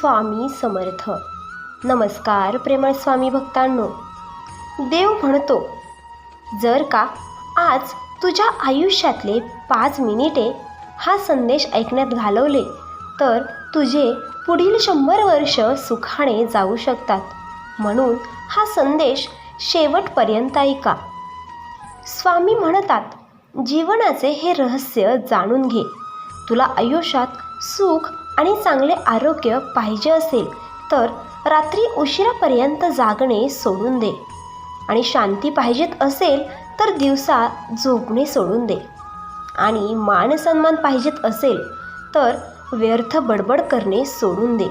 स्वामी समर्थ. नमस्कार प्रेमळ स्वामी भक्तांनो. देव म्हणतो, जर का आज तुझ्या आयुष्यातले 5 मिनिटे हा संदेश ऐकण्यात घालवले तर तुझे पुढील 100 वर्ष सुखाने जाऊ शकतात. म्हणून हा संदेश शेवटपर्यंत ऐका. स्वामी म्हणतात, जीवनाचे हे रहस्य जाणून घे. तुला आयुष्यात सुख आणि चांगले आरोग्य पाहिजे असेल तर रात्री उशिरापर्यंत जागणे सोडून दे, आणि शांती पाहिजेत असेल तर दिवसा झोपणे सोडून दे, आणि मान सन्मान पाहिजेत असेल तर व्यर्थ बडबड करणे सोडून दे.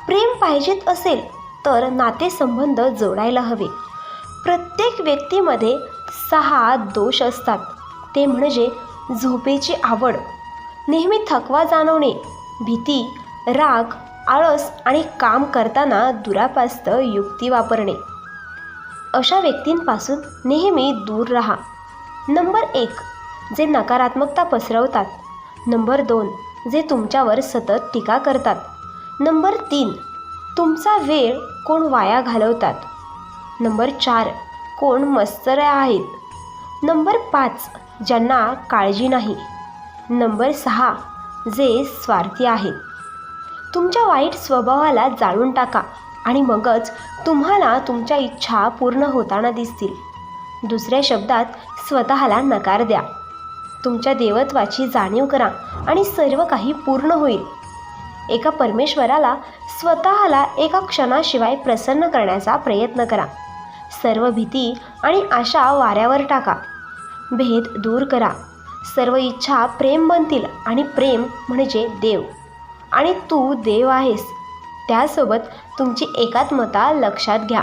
प्रेम पाहिजेत असेल तर नातेसंबंध जोडायला हवे. प्रत्येक व्यक्तीमध्ये 6 दोष असतात. ते म्हणजे झोपेची आवड, नेहमी थकवा जाणवणे, भीती, राग, आळस आणि काम करताना दुरापास्त युक्ती वापरणे. अशा व्यक्तींपासून नेहमी दूर राहा. नंबर 1, जे नकारात्मकता पसरवतात. नंबर 2, जे तुमच्यावर सतत टीका करतात. नंबर 3, तुमचा वेळ कोण वाया घालवतात. नंबर 4, कोण मत्सर आहेत. नंबर 5, ज्यांना काळजी नाही. नंबर 6, जे स्वार्थी आहेत. तुमच्या वाईट स्वभावाला जाळून टाका आणि मगच तुम्हाला तुमच्या इच्छा पूर्ण होताना दिसतील. दुसऱ्या शब्दात, स्वतःला नकार द्या. तुमच्या देवत्वाची जाणीव करा आणि सर्व काही पूर्ण होईल. एका परमेश्वराला स्वतःला एका क्षणाशिवाय प्रसन्न करण्याचा प्रयत्न करा. सर्व भीती आणि आशा वाऱ्यावर टाका. भेद दूर करा. सर्व इच्छा प्रेम बनतील, आणि प्रेम म्हणजे देव, आणि तू देव आहेस. त्यासोबत तुमची एकात्मता लक्षात घ्या.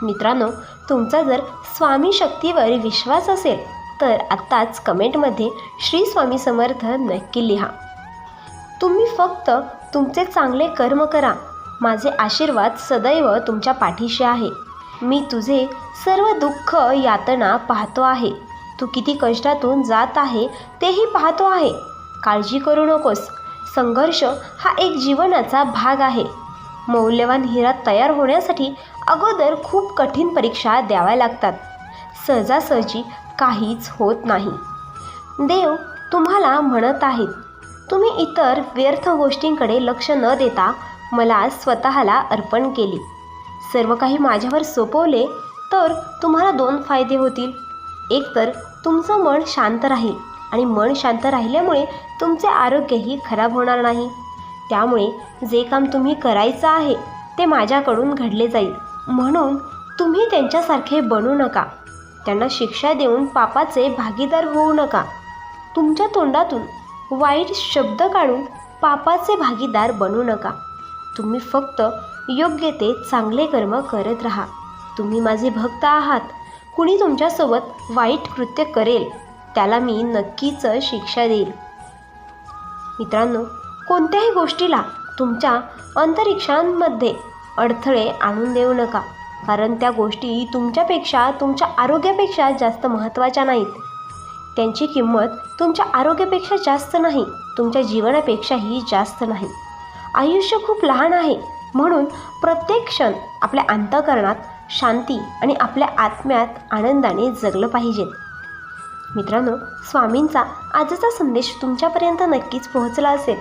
मित्रांनो, तुमचा जर स्वामी शक्तीवर विश्वास असेल तर आत्ताच कमेंटमध्ये श्री स्वामी समर्थ नक्की लिहा. तुम्ही फक्त तुमचे चांगले कर्म करा. माझे आशीर्वाद सदैव तुमच्या पाठीशी आहे. मी तुझे सर्व दुःख यातना पाहतो आहे. तू किती कष्टातून जात आहे तेही पाहतो आहे. काळजी करू नकोस. संघर्ष हा एक जीवनाचा भाग आहे. मौल्यवान हिरा तयार होण्यासाठी अगोदर खूप कठीण परीक्षा द्याव्या लागतात. सहजासहजी काहीच होत नाही. देव तुम्हाला म्हणत आहेत, तुम्ही इतर व्यर्थ गोष्टींकडे लक्ष न देता मला स्वतःला अर्पण केले, सर्व काही माझ्यावर सोपवले तर तुम्हाला 2 फायदे होतील. एक तर तुमचं मन शांत राहील, आणि मन शांत राहिल्यामुळे तुमचे आरोग्यही खराब होणार नाही. त्यामुळे जे काम तुम्ही करायचं आहे ते माझ्याकडून घडले जाईल. म्हणून तुम्ही त्यांच्यासारखे बनू नका. त्यांना शिक्षा देऊन पापाचे भागीदार होऊ नका. तुमच्या तोंडातून वाईट शब्द काढून पापाचे भागीदार बनू नका. तुम्ही फक्त योग्य ते चांगले कर्म करत राहा. तुम्ही माझे भक्त आहात. कुणी तुमच्यासोबत वाईट कृत्य करेल त्याला मी नक्कीच शिक्षा देईल. मित्रांनो, कोणत्याही गोष्टीला तुमच्या अंतरिक्षांमध्ये अडथळे आणून देऊ नका, कारण त्या गोष्टी तुमच्यापेक्षा, तुमच्या आरोग्यापेक्षा जास्त महत्त्वाच्या नाहीत. त्यांची किंमत तुमच्या आरोग्यापेक्षा जास्त नाही, तुमच्या जीवनापेक्षाही जास्त नाही. आयुष्य खूप लहान आहे, म्हणून प्रत्येक क्षण आपल्या अंतःकरणात शांती आणि आपल्या आत्म्यात आनंदाने जगलं पाहिजे. मित्रांनो, स्वामींचा आजचा संदेश तुमच्यापर्यंत नक्कीच पोहोचला असेल.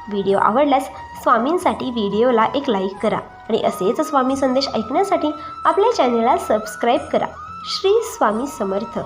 व्हिडिओ आवडल्यास स्वामींसाठी व्हिडिओला एक लाईक करा, आणि असेच स्वामी संदेश ऐकण्यासाठी आपल्या चॅनेलला सबस्क्राईब करा. श्री स्वामी समर्थ.